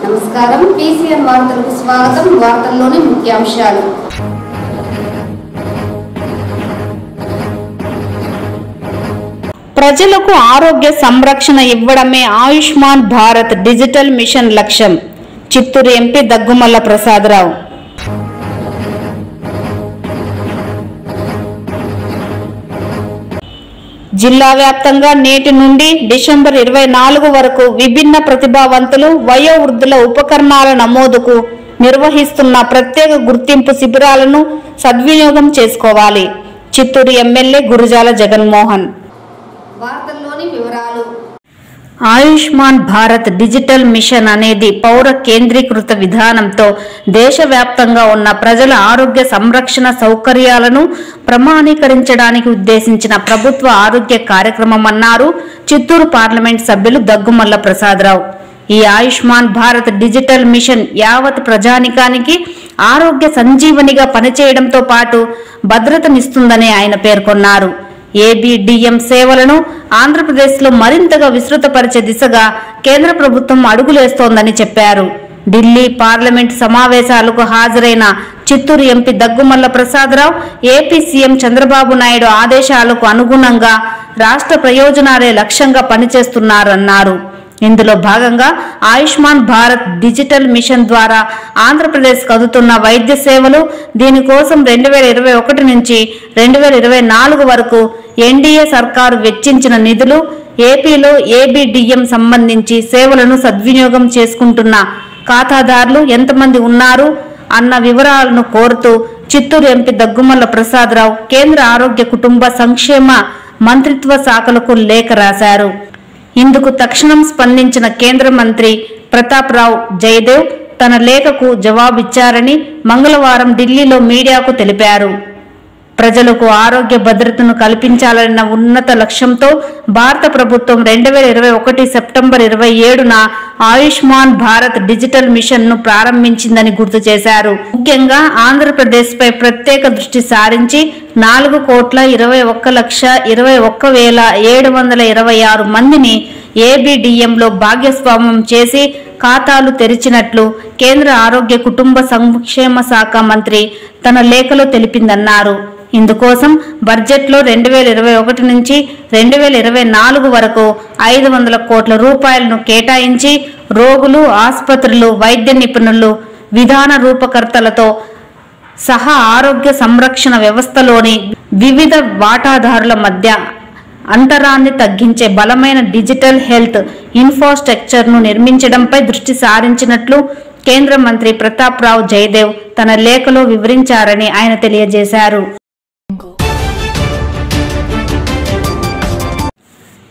నమస్కారం పీసీఎన్ వార్తలకు స్వాగతం. వార్తల్లోని ముఖ్యాంశాలు. ప్రజలకు ఆరోగ్య సంరక్షణ ఇవ్వడమే ఆయుష్మాన్ భారత్ డిజిటల్ మిషన్ లక్ష్యం. చిత్తూరు ఎంపీ దగ్గుమల్ల ప్రసాదరావు. జిల్లా వ్యాప్తంగా నేటి నుండి డిసెంబర్ 24 వరకు విభిన్న ప్రతిభావంతులు వయోవృద్ధుల ఉపకరణాల నమోదుకు నిర్వహిస్తున్న ప్రత్యేక గుర్తింపు శిబిరాలను సద్వినియోగం చేసుకోవాలి. చిత్తూరు ఎమ్మెల్యే గురుజాల జగన్మోహన్. వార్తల్లోని వివరాలు. ఆయుష్మాన్ భారత్ డిజిటల్ మిషన్ అనేది పౌర కేంద్రీకృత విధానంతో దేశవ్యాప్తంగా ఉన్న ప్రజల ఆరోగ్య సంరక్షణ సౌకర్యాలను ప్రమాణీకరించడానికి ఉద్దేశించిన ప్రభుత్వ ఆరోగ్య కార్యక్రమం అన్నారు చిత్తూరు పార్లమెంట్ సభ్యులు దగ్గుమల్ల ప్రసాదరావు. ఈ ఆయుష్మాన్ భారత్ డిజిటల్ మిషన్ యావత్ ప్రజానికానికి ఆరోగ్య సంజీవనిగా పనిచేయడంతో పాటు భద్రతనిస్తుందని ఆయన పేర్కొన్నారు. ఏబిడిఎం సేవలను ఆంధ్రప్రదేశ్లో మరింతగా విస్తృతపరిచే దిశగా కేంద్ర ప్రభుత్వం అడుగులేస్తోందని చెప్పారు. ఢిల్లీ పార్లమెంట్ సమావేశాలకు హాజరైన Chittoor MP Daggumalla Prasada Rao AP CM Chandrababu Naidu ఆదేశాలకు అనుగుణంగా రాష్ట్ర ప్రయోజనాలే లక్ష్యంగా పనిచేస్తున్నారన్నారు. ఇందులో భాగంగా ఆయుష్మాన్ భారత్ డిజిటల్ మిషన్ ద్వారా ఆంధ్రప్రదేశ్కు అందుతున్న వైద్య సేవలు దీనికోసం 2021 నుంచి 2024 వరకు ఎన్డీఏ సర్కారు వెచ్చించిన నిధులు, ఏపీలో ఏబిడిఎం సంబంధించి సేవలను సద్వినియోగం చేసుకుంటున్న ఖాతాదారులు ఎంతమంది ఉన్నారు అన్న వివరాలను కోరుతూ చిత్తూరు ఎంపీ దగ్గుమల్ల ప్రసాదరావు కేంద్ర ఆరోగ్య కుటుంబ సంక్షేమ మంత్రిత్వ శాఖలకు లేఖ రాశారు. ఇందుకు తక్షణం స్పందించిన కేంద్ర మంత్రి ప్రతాప్ రావ్ జయదేవ్ తన లేఖకు జవాబిచ్చారని మంగళవారం ఢిల్లీలో మీడియాకు తెలిపారు. ప్రజలకు ఆరోగ్య భద్రతను కల్పించాలన్న ఉన్నత లక్ష్యంతో భారత ప్రభుత్వం 2021 సెప్టెంబర్ 27న ఆయుష్మాన్ భారత్ డిజిటల్ మిషన్ ను ప్రారంభించిందని గుర్తు చేశారు. ముఖ్యంగా ఆంధ్రప్రదేశ్ పై ప్రత్యేక దృష్టి సారించి 4,21,21,726 మందిని ఏబిడిఎంలో భాగస్వామ్యం చేసి ఖాతాలు తెరిచినట్లు కేంద్ర ఆరోగ్య కుటుంబ సంక్షేమ శాఖ మంత్రి తన లేఖలో తెలిపిందన్నారు. ఇందుకోసం బడ్జెట్లో 2021 నుంచి 2024 వరకు 500 కోట్ల రూపాయలను కేటాయించి రోగులు, ఆసుపత్రులు, వైద్య నిపుణులు, విధాన రూపకర్తలతో సహా ఆరోగ్య సంరక్షణ వ్యవస్థలోని వివిధ వాటాదారుల మధ్య అంతరాన్ని తగ్గించే బలమైన డిజిటల్ హెల్త్ ఇన్ఫ్రాస్ట్రక్చర్ను నిర్మించడంపై దృష్టి సారించినట్లు కేంద్ర మంత్రి ప్రతాప్ రావ్ జయదేవ్ తన లేఖలో వివరించారని ఆయన తెలియజేశారు.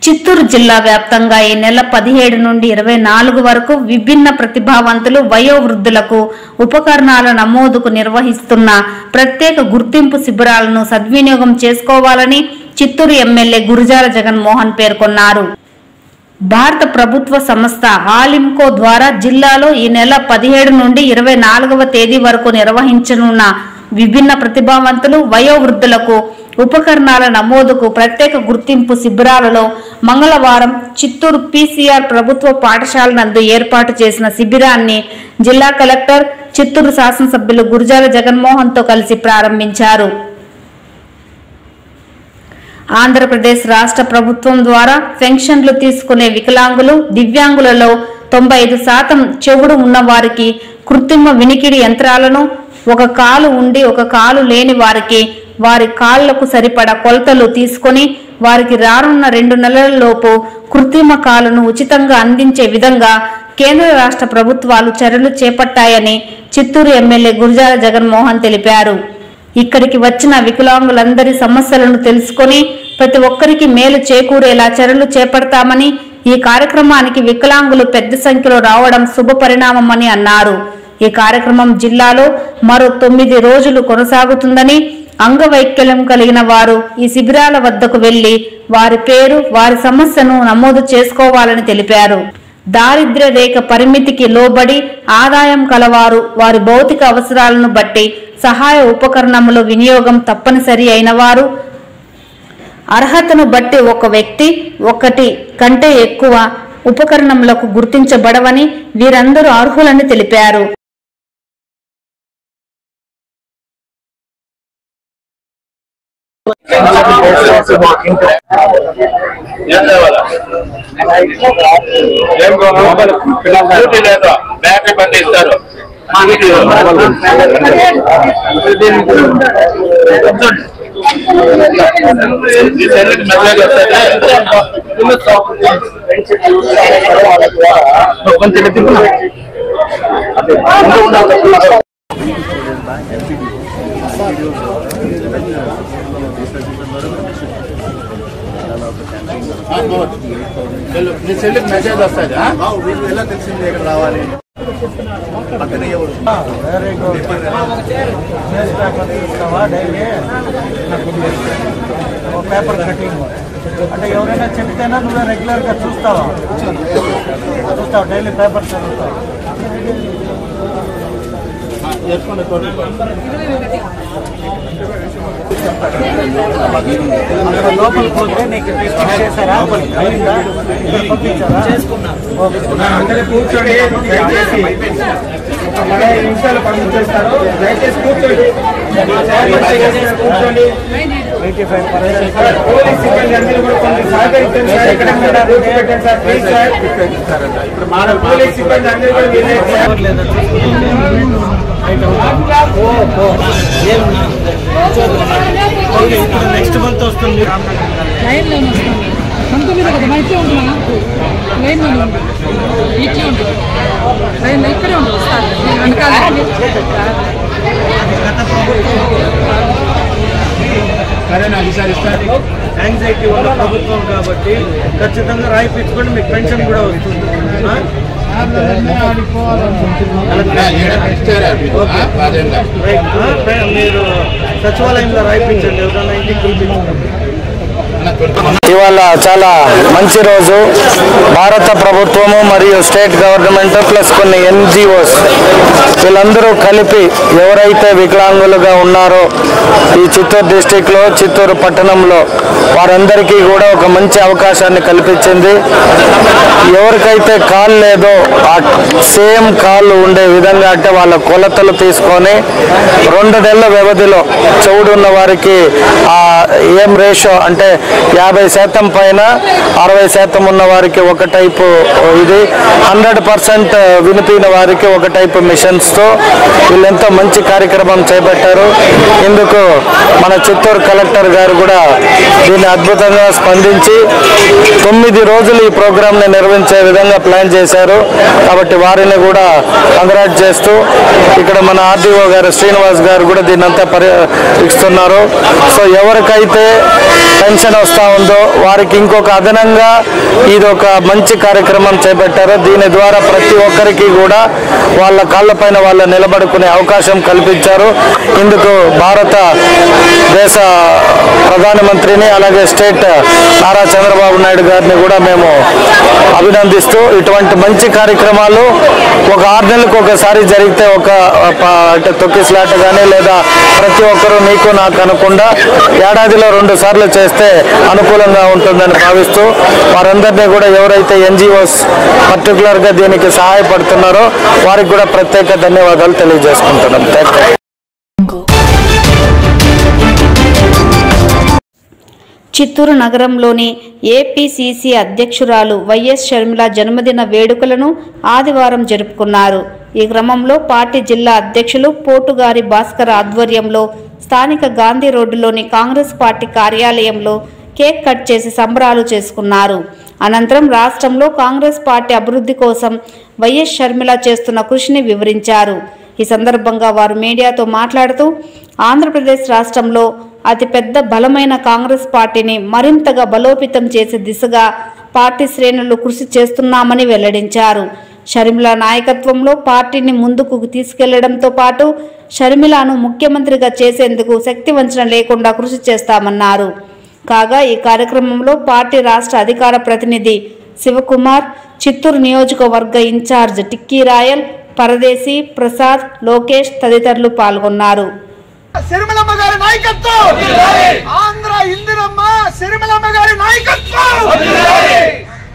చిత్తూరు జిల్లా వ్యాప్తంగా ఈ నెల 17 నుండి 24 వరకు విభిన్న ప్రతిభావంతులు వయోవృద్ధులకు ఉపకరణాల నమోదుకు నిర్వహిస్తున్న ప్రత్యేక గుర్తింపు శిబిరాలను సద్వినియోగం చేసుకోవాలని చిత్తూరు ఎమ్మెల్యే గురుజాల జగన్మోహన్ పేర్కొన్నారు. భారత ప్రభుత్వ సంస్థ ఆలింకో ద్వారా జిల్లాలో ఈ నెల 17 నుండి 24వ తేదీ వరకు నిర్వహించనున్న విభిన్న ప్రతిభావంతులు వయోవృద్ధులకు ఉపకరణాల నమోదుకు ప్రత్యేక గుర్తింపు శిబిరాలలో మంగళవారం చిత్తూరు పీసీఆర్ ప్రభుత్వ పాఠశాల నందు ఏర్పాటు చేసిన శిబిరాన్ని జిల్లా కలెక్టర్, చిత్తూరు శాసనసభ్యులు గురుజాల జగన్మోహన్తో కలిసి ప్రారంభించారు. ఆంధ్రప్రదేశ్ రాష్ట్ర ప్రభుత్వం ద్వారా పెన్షన్లు తీసుకునే వికలాంగులు, దివ్యాంగులలో 95% చెవుడు ఉన్న వారికి కృత్రిమ వినికిడి యంత్రాలను, ఒక కాలు ఉండి ఒక కాలు లేని వారికి వారి కాళ్లకు సరిపడా కొలతలు తీసుకొని వారికి రానున్న 2 నెలలలోపు కృత్రిమ కాలును ఉచితంగా అందించే విధంగా కేంద్ర రాష్ట్ర ప్రభుత్వాలు చర్యలు చేపట్టాయని చిత్తూరు ఎమ్మెల్యే గురుజాల జగన్మోహన్ తెలిపారు. ఇక్కడికి వచ్చిన వికలాంగులందరి సమస్యలను తెలుసుకొని ప్రతి ఒక్కరికి మేలు చేకూరేలా చర్యలు చేపడతామని, ఈ కార్యక్రమానికి వికలాంగులు పెద్ద సంఖ్యలో రావడం శుభ పరిణామమని అన్నారు. ఈ కార్యక్రమం జిల్లాలో మరో 9 రోజులు కొనసాగుతుందని, అంగవైకల్యం కలిగిన వారు ఈ శిబిరాల వద్దకు వెళ్లి వారి పేరు, వారి సమస్యను నమోదు చేసుకోవాలని తెలిపారు. దారిద్ర్య రేఖ పరిమితికి లోబడి ఆదాయం కలవారు వారి భౌతిక అవసరాలను బట్టి సహాయ ఉపకరణముల వినియోగం తప్పనిసరి అయిన వారు, అర్హతను బట్టి ఒక వ్యక్తి ఒకటి కంటే ఎక్కువ ఉపకరణములకు గుర్తించబడవని వీరందరూ అర్హులని తెలిపారు. బ్యాటరీ బండి ఇస్తారు. మీ చెల్లికి మెసేజ్ వస్తుంది. మీకు ఎలా తెలిసింది ఇక్కడ రావాలి? పక్కన ఎవరు పేపర్ కటింగ్ అంటే ఎవరైనా చెప్తేనా నువ్వు రెగ్యులర్గా చూస్తావా? డైలీ పేపర్ చదువుతావు. లోపలికి పోతే నీకు టెస్టింగ్ చేశారా? పంపించారా? అందరూ కూర్చోండి, దయచేసి ఒక 15 నిమిషాలు పంపించేస్తారు. దయచేసి కూర్చోండి, కూర్చోండి. 85% పోలీస్ సిబ్బంది అందరూ కూడా కొంచెం సహకరించండి సార్. ఇక్కడ కూర్చోబెట్టండి సార్, ప్లీజ్ సార్. ఇప్పుడు మన పోలీస్ సిబ్బంది అందరూ కూడా నెక్స్ట్ మంత్ వస్తుంది. యాంగ్జైటీ వల్ల ప్రభుత్వం కాబట్టి ఖచ్చితంగా రాయిపించుకొని మీకు పెన్షన్ కూడా వస్తుంది. మీరు సచివాలయంలో రాయిపించండి, ఎవరైనా ఇంటికి పిలిపించండి. ఇవాళ చాలా మంచి రోజు. భారత ప్రభుత్వము మరియు స్టేట్ గవర్నమెంట్ ప్లస్ కొన్ని NGOs వీళ్ళందరూ కలిపి ఎవరైతే వికలాంగులుగా ఉన్నారో ఈ చిత్తూరు డిస్టిక్లో, చిత్తూరు పట్టణంలో వారందరికీ కూడా ఒక మంచి అవకాశాన్ని కల్పించింది. ఎవరికైతే కాళ్ళు లేదో ఆ సేమ్ కాళ్ళు ఉండే విధంగా అంటే వాళ్ళ కొలతలు తీసుకొని 2 నెలల వ్యవధిలో చెవుడు ఉన్న వారికి ఏం రేషియో అంటే 50% పైన 60% ఉన్న వారికి ఒక టైపు ఇది, 100% వినిపిన వారికి ఒక టైపు మిషన్స్తో వీళ్ళెంతో మంచి కార్యక్రమం చేపట్టారు. ఇందుకు మన చిత్తూరు కలెక్టర్ గారు కూడా దీన్ని అద్భుతంగా స్పందించి 9 రోజులు ఈ ప్రోగ్రాంని నిర్వహించే విధంగా ప్లాన్ చేశారు. కాబట్టి వారిని కూడా కంగ్రాట్ చేస్తూ ఇక్కడ మన RDO గారు శ్రీనివాస్ గారు కూడా దీన్నంతా పర్యవేక్షిస్తున్నారు. సో ఎవరికైతే పెన్షన్ వస్తూ ఉందో వారికి ఇంకొక అదనంగా ఇది ఒక మంచి కార్యక్రమం చేపట్టారు. దీని ద్వారా ప్రతి ఒక్కరికి కూడా వాళ్ళ కాళ్ళపైన వాళ్ళు నిలబడుకునే అవకాశం కల్పించారు. ఇందుకు భారత దేశ ప్రధానమంత్రిని అలాగే స్టేట్ నారా చంద్రబాబు నాయుడు గారిని కూడా మేము అభినందిస్తూ ఇటువంటి మంచి కార్యక్రమాలు ఒక 6 నెలలకు ఒకసారి జరిగితే అంటే తొక్కిసలాట కానీ లేదా ప్రతి ఒక్కరూ నీకు నాకు అనకుండా ఏడాదిలో 2 సార్లు చేస్తే అనుకూలంగా ఉంటుందని భావిస్తూ వారందరినీ కూడా ఎవరైతే NGOs పర్టికులర్గా దీనికి సహాయపడుతున్నారో వారికి కూడా ప్రత్యేక ధన్యవాదాలు తెలియజేసుకుంటున్నాం. చిత్తూరు నగరంలోని APCC అధ్యక్షురాలు వైఎస్ షర్మిల జన్మదిన వేడుకలను ఆదివారం జరుపుకున్నారు. ఈ క్రమంలో పార్టీ జిల్లా అధ్యక్షులు పోటుగారి భాస్కర్ ఆధ్వర్యంలో స్థానిక గాంధీ రోడ్డులోని కాంగ్రెస్ పార్టీ కార్యాలయంలో కేక్ కట్ చేసి సంబరాలు చేసుకున్నారు. అనంతరం రాష్ట్రంలో కాంగ్రెస్ పార్టీ అభివృద్ధి కోసం వైఎస్ షర్మిల చేస్తున్న కృషిని వివరించారు. ఈ సందర్భంగా వారు మీడియాతో మాట్లాడుతూ ఆంధ్రప్రదేశ్ రాష్ట్రంలో అతిపెద్ద బలమైన కాంగ్రెస్ పార్టీని మరింతగా బలోపేతం చేసే దిశగా పార్టీ శ్రేణులు కృషి చేస్తున్నామని వెల్లడించారు. షర్మిల నాయకత్వంలో పార్టీని ముందుకు తీసుకెళ్లడంతో పాటు షర్మిలను ముఖ్యమంత్రిగా చేసేందుకు శక్తివంచన లేకుండా కృషి చేస్తామన్నారు. కాగా ఈ కార్యక్రమంలో పార్టీ రాష్ట్ర అధికార ప్రతినిధి శివకుమార్, చిత్తూరు నియోజకవర్గ ఇన్ఛార్జ్ టిక్కీ రాయల్, పరదేశీ, ప్రసాద్, లోకేష్ తదితరులు పాల్గొన్నారు. సిరిమలమ్మ గారి నాయకత్వం, ఆంధ్ర ఇందిరమ్మ సిరిమలమ్మ గారి నాయకత్వం,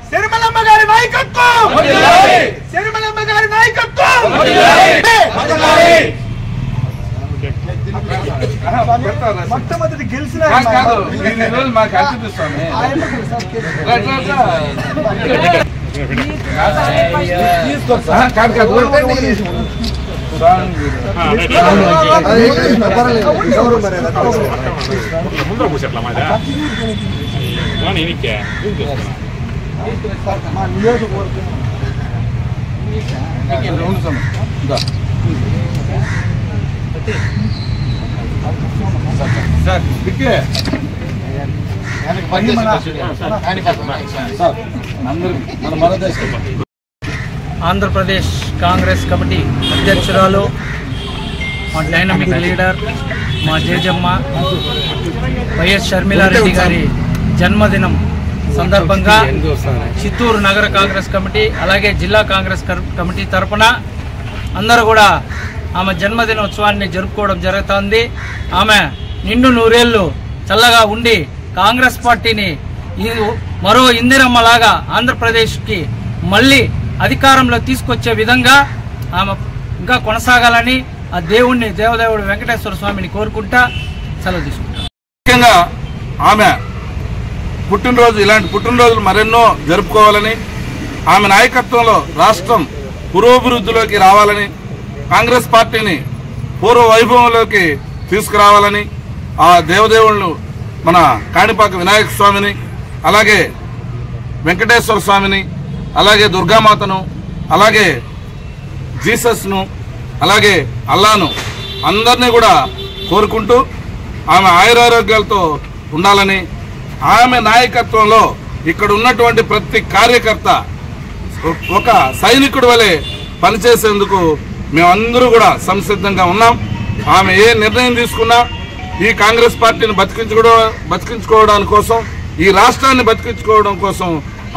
సిరిమలమ్మ గారి నాయకత్వం. శర్మిలమ్మ గారి నాయకత్వం మొట్టమొదటి గెలిచిన మాకు అనిపిస్తుంది ఆంధ్రప్రదేశ్ కాంగ్రెస్ కమిటీ అధ్యక్షురాలు, మా డైనమిక్ లీడర్, మా జేజమ్మ వైఎస్ షర్మిలారెడ్డి గారి జన్మదినం సందర్భంగా చిత్తూరు నగర కాంగ్రెస్ కమిటీ అలాగే జిల్లా కాంగ్రెస్ కమిటీ తరఫున అందరూ కూడా ఆమె జన్మదినోత్సవాన్ని జరుపుకోవడం జరుగుతోంది. ఆమె నిండు నూరేళ్లు చల్లగా ఉండి కాంగ్రెస్ పార్టీని మరో ఇందిరమ్మలాగా ఆంధ్రప్రదేశ్కి మళ్ళీ అధికారంలో తీసుకొచ్చే విధంగా ఆమె ఇంకా కొనసాగాలని ఆ దేవదేవుడు వెంకటేశ్వర స్వామిని కోరుకుంటా సెలవు తీసుకుంటాం. ముఖ్యంగా ఆమె పుట్టినరోజు, ఇలాంటి పుట్టినరోజులు మరెన్నో జరుపుకోవాలని, ఆమె నాయకత్వంలో రాష్ట్రం పురోభివృద్ధిలోకి రావాలని, కాంగ్రెస్ పార్టీని పూర్వ వైభవంలోకి తీసుకురావాలని ఆ దేవదేవుళ్ళు మన కాణిపాక వినాయక స్వామిని, అలాగే వెంకటేశ్వర స్వామిని, అలాగే దుర్గామాతను, అలాగే జీసస్ను, అలాగే అల్లాను అందరినీ కూడా కోరుకుంటూ ఆమె ఆయురారోగ్యాలతో ఉండాలని, ఆమె నాయకత్వంలో ఇక్కడ ఉన్నటువంటి ప్రతి కార్యకర్త ఒక సైనికుడి వలె పనిచేసేందుకు మేమందరూ కూడా సంసిద్ధంగా ఉన్నాం. ఆమె ఏ నిర్ణయం తీసుకున్నా ఈ కాంగ్రెస్ పార్టీని బతికించుకోవడానికి కోసం, ఈ రాష్ట్రాన్ని బతికించుకోవడం కోసం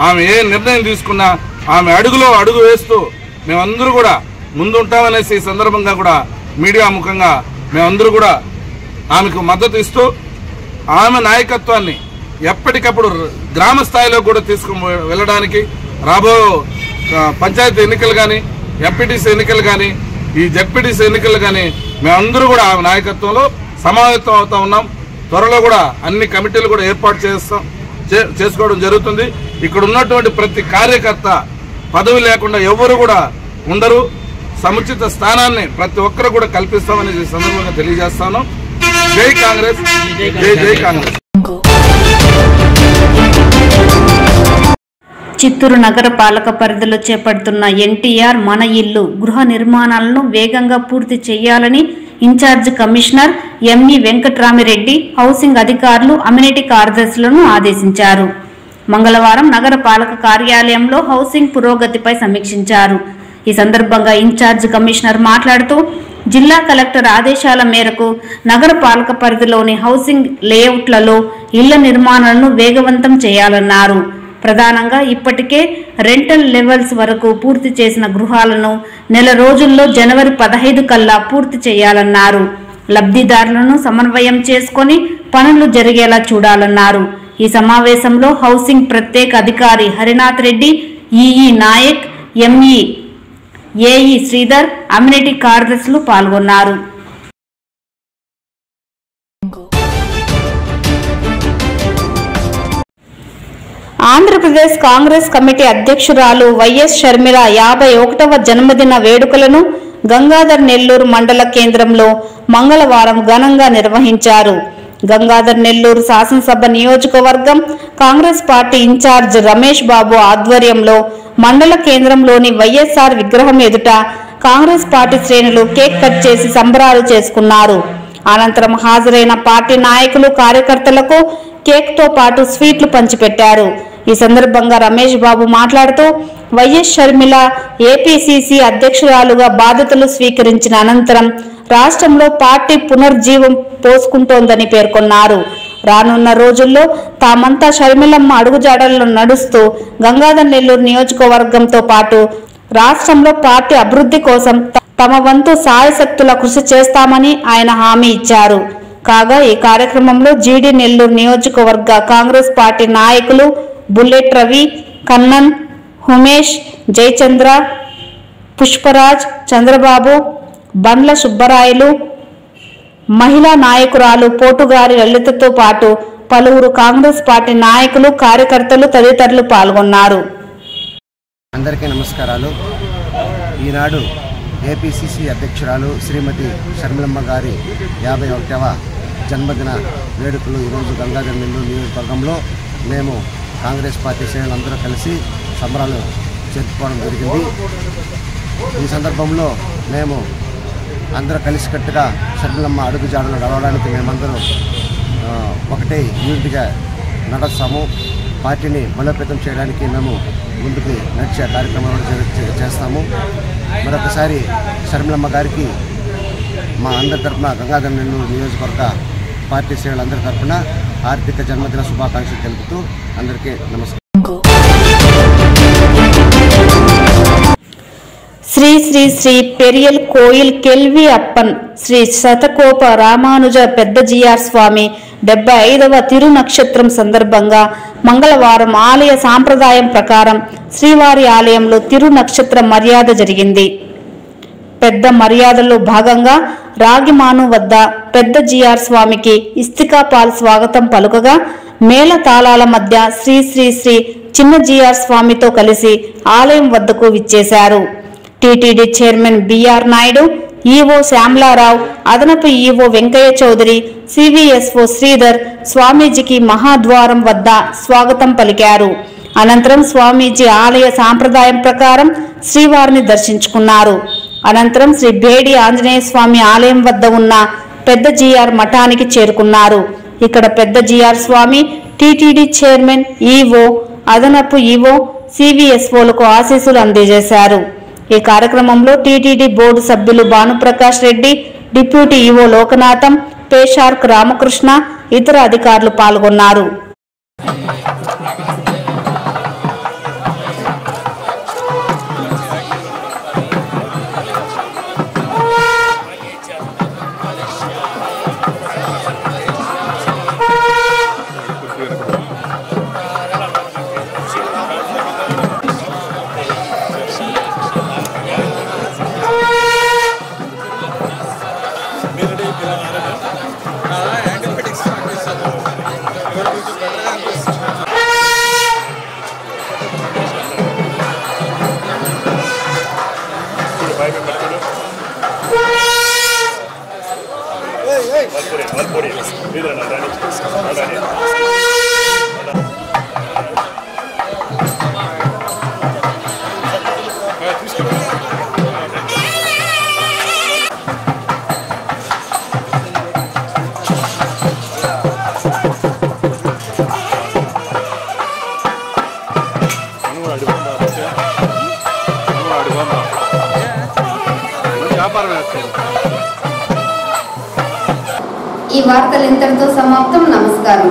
ఆమె ఏ నిర్ణయం తీసుకున్నా ఆమె అడుగులో అడుగు వేస్తూ మేమందరూ కూడా ముందుంటామనేసి ఈ సందర్భంగా కూడా మీడియా ముఖంగా మేమందరూ కూడా ఆమెకు మద్దతు ఇస్తూ ఆమె నాయకత్వాన్ని ఎప్పటికప్పుడు గ్రామ స్థాయిలో కూడా తీసుకుని వెళ్ళడానికి రాబో పంచాయతీ ఎన్నికలు కానీ, ఎంపీటీసీ ఎన్నికలు కానీ, ఈ జెడ్పీటీసీ ఎన్నికలు కానీ మేమందరూ కూడా ఆమె నాయకత్వంలో సమావేశం అవుతా ఉన్నాం. త్వరలో కూడా అన్ని కమిటీలు కూడా ఏర్పాటు చేసుకోవడం జరుగుతుంది. ఇక్కడ ఉన్నటువంటి ప్రతి కార్యకర్త పదవి లేకుండా ఎవరు కూడా ఉండరు. సముచిత స్థానాన్ని ప్రతి ఒక్కరు కూడా కల్పిస్తామని ఈ సందర్భంగా తెలియజేస్తాను. జై కాంగ్రెస్, జై జై కాంగ్రెస్. చిత్తూరు నగర పాలక పరిధిలో చేపడుతున్న ఎన్టీఆర్ మన ఇల్లు గృహ నిర్మాణాలను వేగంగా పూర్తి చేయాలని in-charge commissioner ME Venkatramireddy housing అధికారులు, అమ్యూనిటీ కార్యదర్శులను ఆదేశించారు. మంగళవారం నగర పాలక కార్యాలయంలో హౌసింగ్ పురోగతిపై సమీక్షించారు. ఈ సందర్భంగా ఇన్ఛార్జ్ కమిషనర్ మాట్లాడుతూ జిల్లా కలెక్టర్ ఆదేశాల మేరకు నగర పాలక పరిధిలోని హౌసింగ్ లేఅవుట్లలో ఇళ్ల నిర్మాణాలను వేగవంతం చేయాలన్నారు. ప్రధానంగా ఇప్పటికే రెంటల్ లెవెల్స్ వరకు పూర్తి చేసిన గృహాలను నెల రోజుల్లో జనవరి 15 కల్లా పూర్తి చేయాలన్నారు. లబ్ధిదారులను సమన్వయం చేసుకొని పనులు జరిగేలా చూడాలన్నారు. ఈ సమావేశంలో హౌసింగ్ ప్రత్యేక అధికారి Harinath Reddy, EE Nayak, ME AE Sridhar, amenity కార్యదర్శులు పాల్గొన్నారు. ఆంధ్రప్రదేశ్ కాంగ్రెస్ కమిటీ అధ్యక్షురాలు వైఎస్ షర్మిల 51వ జన్మదిన వేడుకలను గంగాధర్ నెల్లూరు మండల కేంద్రంలో మంగళవారం ఘనంగా నిర్వహించారు. గంగాధర్ నెల్లూరు శాసనసభ నియోజకవర్గం కాంగ్రెస్ పార్టీ ఇన్ఛార్జ్ రమేష్ బాబు ఆధ్వర్యంలో మండల కేంద్రంలోని వైఎస్ఆర్ విగ్రహం ఎదుట కాంగ్రెస్ పార్టీ శ్రేణులు కేక్ కట్ చేసి సంబరాలు చేసుకున్నారు. అనంతరం హాజరైన పార్టీ నాయకులు, కార్యకర్తలకు కేక్ తో పాటు స్వీట్లు పంచిపెట్టారు. ఈ సందర్భంగా రమేష్ బాబు మాట్లాడుతూ వైఎస్ షర్మిల ఏపీసీసీ అధ్యక్షురాలుగా బాధ్యతలు స్వీకరించిన అనంతరం రాష్ట్రంలో పార్టీ పునర్జీవం పోసుకుంటోందని పేర్కొన్నారు. రానున్న రోజుల్లో తామంతా షర్మిలమ్మ అడుగుజాడల్లో నడుస్తూ గంగాధర్ నెల్లూరు నియోజకవర్గంతో పాటు రాష్ట్రంలో పార్టీ అభివృద్ధి కోసం తమ వంతు సాయశక్తుల కృషి చేస్తామని ఆయన హామీ ఇచ్చారు. కాగా ఈ కార్యక్రమంలో జీడీ నెల్లూరు నియోజకవర్గ కాంగ్రెస్ పార్టీ నాయకులు బుల్లెట్ రవి, కన్నన్, ఉమేష్, జయచంద్ర, పుష్పరాజ్, చంద్రబాబు, బండ్ల సుబ్బరాయలు, మహిళా నాయకురాలు పోటుగారి లలితతో పాటు పలువురు కాంగ్రెస్ పార్టీ నాయకులు, కార్యకర్తలు తదితరులు పాల్గొన్నారు. అందరికీ నమస్కారాలు. ఈనాడు ఏపీసీసీ అధ్యక్షురాలు శ్రీమతి షర్మిలమ్మ గారి 51వ జన్మదిన వేడుకలు ఈరోజు గంగాధర్ నెల్లూరు నియోజకవర్గంలో మేము కాంగ్రెస్ పార్టీ శ్రేణులందరూ కలిసి సంబరాలు జరుపుకోవడం జరిగింది. ఈ సందర్భంలో మేము అందరూ కలిసికట్టుగా షర్మిలమ్మ అడుగుజాడలు నడవడానికి మేమందరూ ఒకటే యూనిట్గా నడుస్తాము. పార్టీని బలోపేతం చేయడానికి మేము ముందుకు నడిచే కార్యక్రమాలు చేస్తాము. మరొకసారి షర్మిలమ్మ గారికి మా అందరి తరఫున గంగాధర్ నెల్లూరు నియోజకవర్గ పార్టీ శ్రేణులందరి తరఫున ఆర్థిక జన్మదిన శుభాకాంక్షలు తెలుపుతూ అందరికీ నమస్కారం. శ్రీ శ్రీ శ్రీ పెరియల్ కోయిల్ కెల్వి అప్పన్ శ్రీ శతకోప రామానుజ పెద్ద జిఆర్ స్వామి 75వ తిరునక్షత్రం సందర్భంగా మంగళవారం ఆలయ సాంప్రదాయం ప్రకారం శ్రీవారి ఆలయంలో తిరునక్షత్ర మర్యాద జరిగింది. పెద్ద మర్యాదలో భాగంగా రాగిమాను వద్ద పెద్ద జిఆర్ స్వామికి ఇస్తికాపాల్ స్వాగతం పలుకగా మేళ తాళాల మధ్య శ్రీ శ్రీ శ్రీ చిన్న జిఆర్ స్వామితో కలిసి ఆలయం వద్దకు విచ్చేశారు. TTD chairman BR Naidu, EO Syamala Rao, అదనపు ఈవో వెంకయ్య చౌదరి, సివిఎస్ఓ శ్రీధర్ స్వామీజీకి మహాద్వారం వద్ద స్వాగతం పలికారు. అనంతరం స్వామీజీ ఆలయ సాంప్రదాయం ప్రకారం శ్రీవారిని దర్శించుకున్నారు. అనంతరం శ్రీ బేడి ఆంజనేయ స్వామి ఆలయం వద్ద ఉన్న పెద్ద జిఆర్ మఠానికి చేరుకున్నారు. ఇక్కడ పెద్ద జిఆర్ స్వామి, టీటీడీ చైర్మన్, ఈవో, అదనపు ఈవో, సివిఎస్ఓలకు ఆశీస్సులు అందజేశారు. ఈ కార్యక్రమంలో టీటీడీ బోర్డు సభ్యులు భానుప్రకాష్ రెడ్డి, డిప్యూటీ ఈవో లోకనాథం, పేషార్క్ రామకృష్ణ, ఇతర అధికారులు పాల్గొన్నారు. ఈ వార్తలు ఇంతటితో సమాప్తం. నమస్కారం.